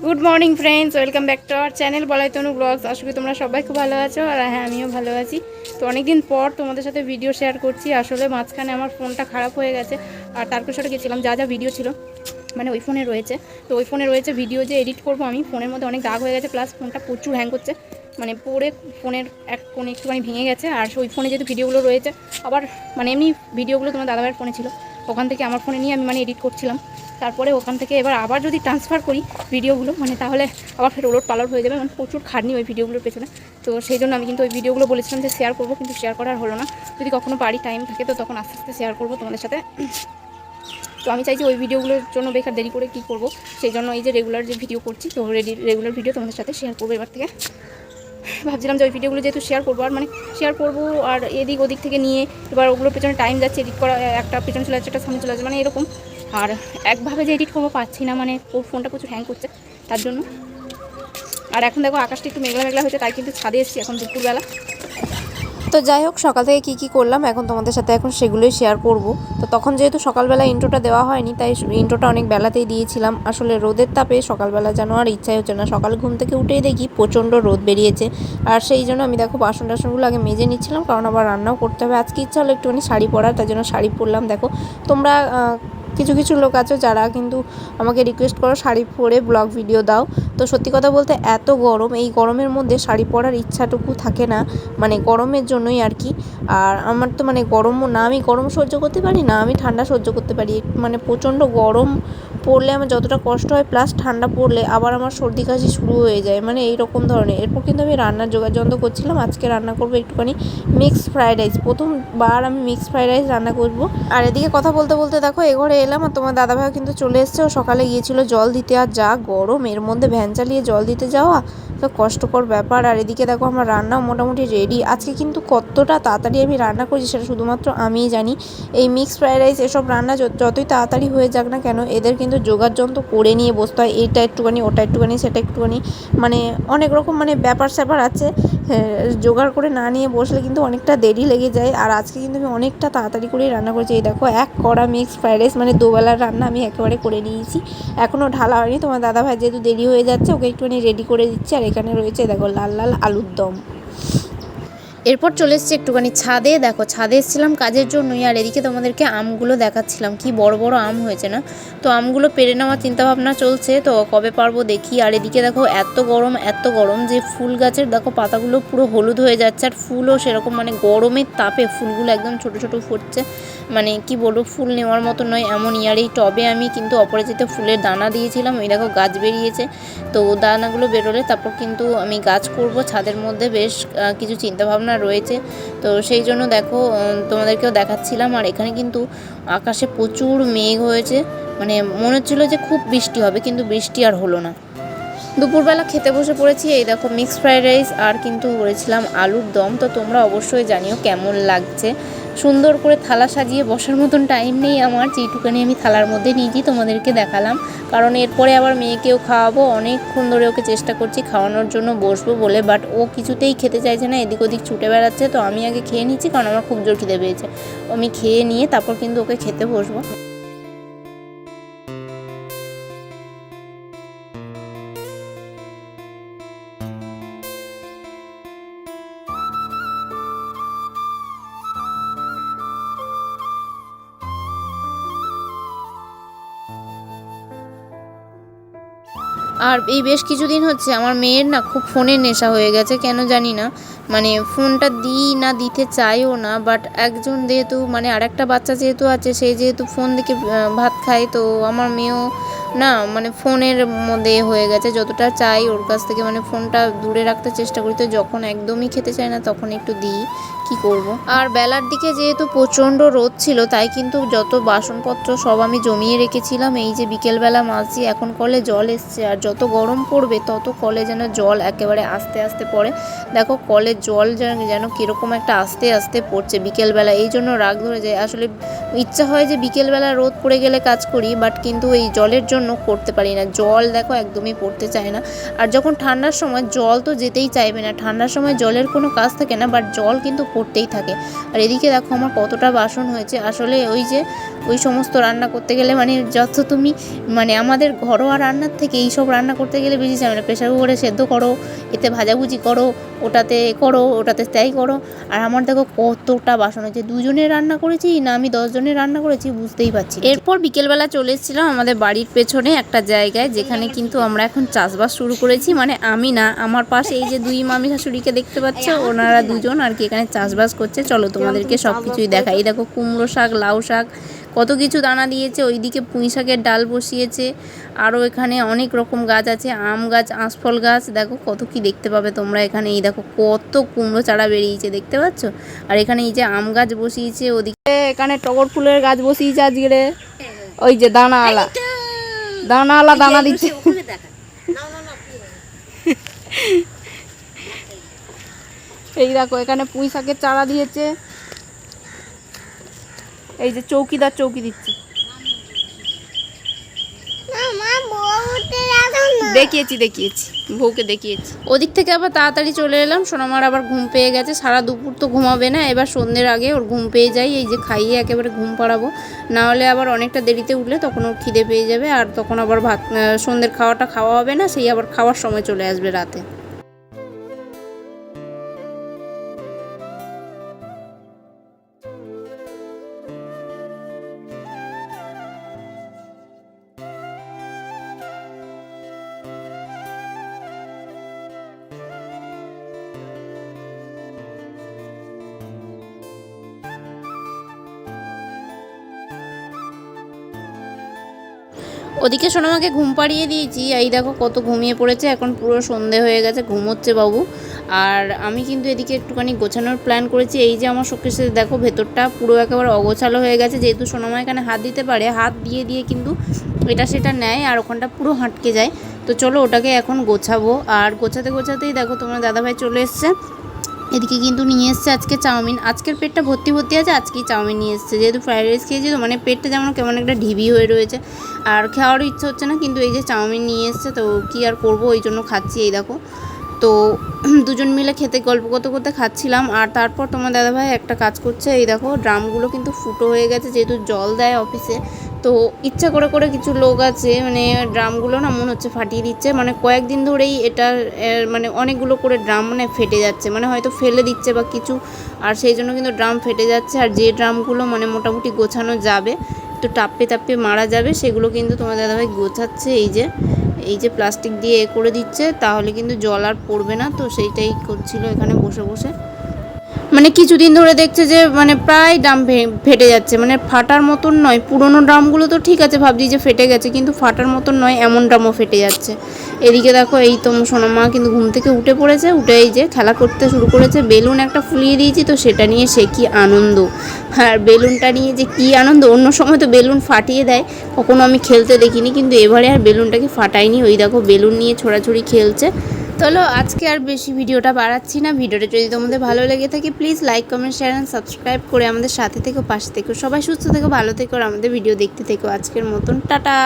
Good morning friends, welcome back to our channel বলাই তনু blogs. আশা করি তোমরা সবাই খুব ভালো আছো, আর হ্যাঁ আমিও ভালো আছি। তো অনেকদিন পর তোমাদের সাথে ভিডিও শেয়ার করছি। আসলে মাঝখানে আমার ফোনটা খারাপ হয়ে গেছে, আর তারকেশ্বরে গেছিলাম। যা যা ভিডিও ছিল মানে ওই ফোনে রয়েছে, তো ওই ফোনে রয়েছে ভিডিও যে এডিট করবো আমি। ফোনের মধ্যে অনেক দাগ হয়ে গেছে, প্লাস ফোনটা প্রচুর হ্যাং করছে, মানে পরে ফোনের এক কোণে একটুখানি ভেঙে গেছে। আর ওই ফোনে যেহেতু ভিডিওগুলো রয়েছে, আবার মানে এমনি ভিডিওগুলো তোমার দাদাভাইয়ের ফোনে ছিল, ওখান থেকে আমার ফোনে নিয়ে আমি মানে এডিট করছিলাম। তারপরে ওখান থেকে এবার আবার যদি ট্রান্সফার করি ভিডিওগুলো, মানে তাহলে আবার ফের ওলট পালট হয়ে যাবে, মানে প্রচুর খাটনি ওই ভিডিওগুলোর পেছনে। তো সেই জন্য আমি কিন্তু ওই ভিডিওগুলো বলেছিলাম যে শেয়ার করবো, কিন্তু শেয়ার করার হলো না। যদি কখনো পারি, টাইম থাকে, তো তখন আস্তে আস্তে শেয়ার করবো তোমাদের সাথে। তো আমি চাইছি ওই ভিডিওগুলোর জন্য বেকার দেরি করে কী করবো, সেই জন্য এই যে রেগুলার যে ভিডিও করছি, তো রেগুলার ভিডিও তোমাদের সাথে শেয়ার করবো এবার থেকে। ভাবছিলাম যে ওই ভিডিওগুলো যেহেতু শেয়ার করবো, আর মানে শেয়ার করবো আর এদিক ওদিক থেকে নিয়ে এবার ওগুলোর পেছনে টাইম যাচ্ছে, এডিট করা একটা পেছনে চলে যাচ্ছে, একটা সামনে চলে যাচ্ছে, মানে এরকম। আর একভাবে যে এডিট করবো পারছি না, মানে ওর ফোনটা প্রচুর হ্যাং করছে তার জন্য। আর এখন দেখো আকাশটা একটু মেঘলা মেঘলা হয়েছে, তাই কিন্তু ছাদে এসেছি এখন দুপুরবেলা। তো যাই হোক, সকাল থেকে কী করলাম এখন তোমাদের সাথে এখন সেগুলোই শেয়ার করব। তো তখন যেহেতু সকালবেলা ইন্ট্রোটা দেওয়া হয়নি, তাই ইন্ট্রোটা অনেক বেলাতেই দিয়েছিলাম। আসলে রোদের তাপে সকালবেলা যেন আর ইচ্ছাই হচ্ছে না। সকালে ঘুম থেকে উঠেই দেখি প্রচণ্ড রোদ বেরিয়েছে, আর সেই জন্য আমি দেখো বাসন টাসনগুলো আগে মেজে নিচ্ছিলাম, কারণ আবার রান্নাও করতে হবে। আজকে ইচ্ছা হলো একটুখানি শাড়ি পরার, তার জন্য শাড়ি পরলাম। দেখো তোমরা কিছু কিছু লোক আছো যারা কিন্তু আমাকে রিকোয়েস্ট করো শাড়ি পরে ব্লগ ভিডিও দাও। তো সত্যি কথা বলতে এত গরম, এই গরমের মধ্যে শাড়ি পরার ইচ্ছাটুকু থাকে না, মানে গরমের জন্যই আর কি। আর আমার তো মানে গরমও না, আমি গরম সহ্য করতে পারি না, আমি ঠান্ডা সহ্য করতে পারি। মানে প্রচণ্ড গরম পড়লে আমার যতটা কষ্ট হয়, প্লাস ঠান্ডা পড়লে আবার আমার সর্দি কাশি শুরু হয়ে যায়, মানে এই রকম ধরনের। এরপর কিন্তু আমি রান্নার যোগাযন্ত্র করছিলাম। আজকে রান্না করবো একটুখানি মিক্সড ফ্রাইড রাইস, প্রথমবার আমি মিক্সড ফ্রাইড রাইস রান্না করবো। আর এদিকে কথা বলতে বলতে দেখো এ ঘরে এলাম, আর তোমার দাদাভাইও কিন্তু চলে এসছে। ও সকালে গিয়েছিল জল দিতে, আর যা গরম এর মধ্যে ভ্যান চালিয়ে জল দিতে যাওয়া তো কষ্টকর ব্যাপার। আর এদিকে দেখো আমার রান্নাও মোটামুটি রেডি। আজকে কিন্তু কতটা তাড়াতাড়ি আমি রান্না করছি সেটা শুধুমাত্র আমিই জানি। এই মিক্সড ফ্রাইড রাইস এসব রান্না যতই তাড়াতাড়ি হয়ে যাক না কেন, এদের কিন্তু যোগাযন্ত্র করে নিয়ে বসতে হয়। এইটা একটুখানি, ওটা একটুখানি, সেটা একটুখানি, মানে অনেক রকম মানে ব্যাপার স্যাপার আছে। জোগাড় করে না নিয়ে বসলে কিন্তু অনেকটা দেরি লেগে যায়। আর আজকে কিন্তু আমি অনেকটা তাড়াতাড়ি করেই রান্না করেছি। এই দেখো এক কড়া মিক্সড ফ্রাইড রাইস, মানে দুবেলার রান্না আমি একেবারে করে নিয়েছি। এখনও ঢালা হয়নি। তোমার দাদাভাই যেহেতু দেরি হয়ে যাচ্ছে, ওকে একটুখানি রেডি করে দিচ্ছি। আর এখানে রয়েছে দেখো লাল লাল আলুর দম। এরপর চলে এসেছি একটুখানি ছাদে। দেখো ছাদে এসেছিলাম কাজের জন্যই, আর এদিকে তোমাদেরকে আমগুলো দেখাচ্ছিলাম, কি বড় বড় আম হয়েছে না। তো আমগুলো পেরে নেওয়ার চিন্তাভাবনা চলছে, তো কবে পারবো দেখি। আর এদিকে দেখো এত গরম যে ফুল গাছের দেখো পাতাগুলো পুরো হলুদ হয়ে যাচ্ছে, আর ফুলও সেরকম, মানে গরমের তাপে ফুলগুলো একদম ছোট ছোট ফুটছে। মানে কি বলবো, ফুল নেওয়ার মতো নয় এমন। ইয়ার এই টবে আমি কিন্তু অপরাজিত ফুলের দানা দিয়েছিলাম, ওই দেখো গাছ বেরিয়েছে। তো দানাগুলো বেরোলে তারপর কিন্তু আমি গাছ করব ছাদের মধ্যে। বেশ কিছু চিন্তাভাবনা রয়েছে, তো সেই জন্য দেখো তোমাদেরকেও দেখাচ্ছিলাম। আর এখানে কিন্তু আকাশে প্রচুর মেঘ হয়েছে, মানে মনে হচ্ছিলো যে খুব বৃষ্টি হবে, কিন্তু বৃষ্টি আর হলো না। দুপুরবেলা খেতে বসে পড়েছি। এই দেখো মিক্সড ফ্রাইড রাইস আর কিন্তু করেছিলাম আলুর দম। তো তোমরা অবশ্যই জানিও কেমন লাগছে। সুন্দর করে থালা সাজিয়ে বসার মতন টাইম নেই আমার, যেটুকানি আমি থালার মধ্যে নিয়েছি তোমাদেরকে দেখালাম। কারণ এরপরে আবার মেয়েকেও খাওয়াবো, অনেকক্ষণ ধরে ওকে চেষ্টা করছি খাওয়ানোর জন্য বসবো বলে, বাট ও কিছুতেই খেতে চাইছে না, এদিক ওদিক ছুটে বেড়াচ্ছে। তো আমি আগে খেয়ে নিচ্ছি, কারণ আমার খুব জোর খিদে পেয়েছে। আমি খেয়ে নিয়ে তারপর কিন্তু ওকে খেতে বসবো। আর এই বেশ কিছুদিন হচ্ছে আমার মেয়ের না খুব ফোনের নেশা হয়ে গেছে, কেন জানি না। মানে ফোনটা দিই না, দিতে চাইও না, বাট একজন যেহেতু মানে আরেকটা বাচ্চা যেহেতু আছে, সে যেহেতু ফোন দেখে ভাত খায়, তো আমার মেয়েও না মানে ফোনের মধ্যে হয়ে গেছে। যতটা চাই ওর কাছ থেকে মানে ফোনটা দূরে রাখতে চেষ্টা করি, তো যখন একদমই খেতে চায় না তখন একটু দিই, কি করব। আর বেলার দিকে যেহেতু প্রচণ্ড রোদ ছিল, তাই কিন্তু যত বাসনপত্র সব আমি জমিয়ে রেখেছিলাম। এই যে বিকেলবেলা মাজছি, এখন কলে জল এসছে, আর যত গরম পড়বে তত কলে যেন জল একেবারে আস্তে আস্তে পড়ে। দেখো কলের জল যেন কীরকম একটা আস্তে আস্তে পড়ছে বিকেলবেলা, এই জন্য রাগ ধরে যায়। আসলে ইচ্ছা হয় যে বিকেলবেলা রোদ পড়ে গেলে কাজ করি, বাট কিন্তু এই জলের জন্য করতে পারি না। জল দেখো একদমই পড়তে চায় না। আর যখন ঠান্ডার সময় জল তো যেতেই চাইবে না, ঠান্ডার সময় জলের কোনো কাজ থাকে না, বাট জল কিন্তু পড়তেই থাকে। আর এদিকে দেখো আমার কতটা বাসন হয়েছে। আসলে ওই যে ওই সমস্ত রান্না করতে গেলে মানে যত তুমি মানে আমাদের ঘরোয়া রান্নার থেকে এই সব রান্না করতে গেলে বেশি ঝামেলা। প্রেশার কুকারে সেদ্ধ করো, এতে ভাজাভুজি করো, ওটাতে তাই করো। আর আমার দেখো কতটা বাসন হয়েছে, 2 জনের রান্না করেছি না আমি 10 জনের রান্না করেছি বুঝতেই পারছি। এরপর বিকেলবেলা চলে এসেছিলাম আমাদের বাড়ির পেছনে একটা জায়গায়, যেখানে কিন্তু আমরা এখন চাষবাস শুরু করেছি। মানে আমি না, আমার পাশে এই যে 2 মামি শাশুড়িকে দেখতে পাচ্ছ, ওনারা 2 জন আর কি এখানে চাষবাস করছে। চলো তোমাদেরকে সব কিছুই দেখাই। এই দেখো কুমড়ো শাক, লাউ শাক, কত কিছু দানা দিয়েছে। ওইদিকে পুঁই শাকের ডাল বসিয়েছে, আরও এখানে অনেক রকম গাছ আছে, আম গাছ, আঁশফল গাছ, দেখো কত কি দেখতে পাবে তোমরা এখানে। এই দেখো কত কুমড়ো চারা বেরিয়েছে দেখতে পাচ্ছ। আর এখানে এই যে আম গাছ বসিয়েছে, ওদিকে এখানে টগর ফুলের গাছ বসিয়েছে আজকে। ওই যে দানাওয়ালা দানা দিচ্ছে। এই দেখো এখানে পুঁই শাকের চারা দিয়েছে। এই যে চৌকিদার চৌকি দিচ্ছে, দেখিয়েছি বউকে দেখিয়েছি। ওদিক থেকে আবার তাড়াতাড়ি চলে এলাম, সোনামার আবার ঘুম পেয়ে গেছে। সারা দুপুর তো ঘুমাবে না, এবার সন্ধ্যের আগে ওর ঘুম পেয়ে যায়। এই যে খাইয়ে একেবারে ঘুম পাড়াবো, না হলে আবার অনেকটা দেরিতে উঠলে তখন ওর খিদে পেয়ে যাবে, আর তখন আবার সন্ধ্যের খাওয়াটা খাওয়া হবে না, সেই আবার খাওয়ার সময় চলে আসবে রাতে। ওদিকে সোনামাকে ঘুম পাড়িয়ে দিয়েছি, এই দেখো কত ঘুমিয়ে পড়েছে। এখন পুরো সন্ধে হয়ে গেছে, ঘুমোচ্ছে বাবু। আর আমি কিন্তু এদিকে একটুখানি গোছানোর প্ল্যান করেছি। এই যে আমার শোকেসে দেখো ভেতরটা পুরো একেবারে অগোছালো হয়ে গেছে, যেহেতু সোনামা এখানে হাত দিতে পারে, হাত দিয়ে কিন্তু এটা সেটা নেয় আর ওখানটা পুরো হাঁটকে যায়। তো চলো ওটাকে এখন গোছাবো। আর গোছাতেই দেখো তোমার দাদাভাই চলে এসছে। এদিকে কিন্তু নিয়ে এসছে আজকে চাউমিন। আজকের পেটটা ভর্তি আছে, আজকেই চাউমিন নিয়ে এসছে। যেহেতু ফ্রাইড রাইস খেয়েছি তো মানে পেটটা যেমন কেমন একটা ঢিবি হয়ে রয়েছে, আর খাওয়ারও ইচ্ছে হচ্ছে না, কিন্তু এই যে চাউমিন নিয়ে এসছে তো কী আর করবো, ওই জন্য খাচ্ছি। এই দেখো তো 2 জন মিলে খেতে গল্প করতে খাচ্ছিলাম। আর তারপর তোমার দাদাভাই একটা কাজ করছে, এই দেখো ড্রামগুলো কিন্তু ফুটো হয়ে গেছে, যেহেতু জল দেয় অফিসে, তো ইচ্ছা করে কিছু লোক আছে মানে ড্রামগুলো না মনে হচ্ছে ফাটিয়ে দিচ্ছে। মানে কয়েকদিন ধরেই এটা মানে অনেকগুলো করে ড্রাম মানে ফেটে যাচ্ছে, মানে হয়তো ফেলে দিচ্ছে বা কিছু, আর সেই জন্য কিন্তু ড্রাম ফেটে যাচ্ছে। আর যে ড্রামগুলো মানে মোটামুটি গোছানো যাবে, তো টাপ্পে মারা যাবে, সেগুলো কিন্তু তোমার দাদাভাই গোছাচ্ছে। এই যে প্লাস্টিক দিয়ে করে দিচ্ছে, তাহলে কিন্তু জল আর পড়বে না। তো সেইটাই করছিল এখানে বসে। মানে কিছুদিন ধরে দেখছে যে মানে প্রায় ড্রাম ফেটে যাচ্ছে, মানে ফাটার মতন নয়। পুরোনো ড্রামগুলো তো ঠিক আছে, ভাবছি যে ফেটে গেছে, কিন্তু ফাটার মতন নয়, এমন ড্রামও ফেটে যাচ্ছে। এদিকে দেখো এই তো সোনামা কিন্তু ঘুম থেকে উঠে পড়েছে, উঠে এই যে খেলা করতে শুরু করেছে। বেলুন একটা ফুলিয়ে দিয়েছি, তো সেটা নিয়ে সে কি আনন্দ। আর বেলুনটা নিয়ে যে কি আনন্দ, অন্য সময় তো বেলুন ফাটিয়ে দেয়, কখনো আমি খেলতে দেখিনি, কিন্তু এবারে আর বেলুনটাকে ফাটায়নি। ওই দেখো বেলুন নিয়ে ছোড়াছুড়ি খেলছে। চলো আজকে আর বেশি ভিডিওটা বাড়াচ্ছি না। ভিডিওটা যদি তোমাদের ভালো লেগে থাকে please like, comment, share and subscribe করে আমাদের সাথে থেকো, পাশে থেকো। সবাই সুস্থ থেকো, ভালো থেকো, আর আমাদের ভিডিও দেখতে থেকো। আজকের মতন টাটা।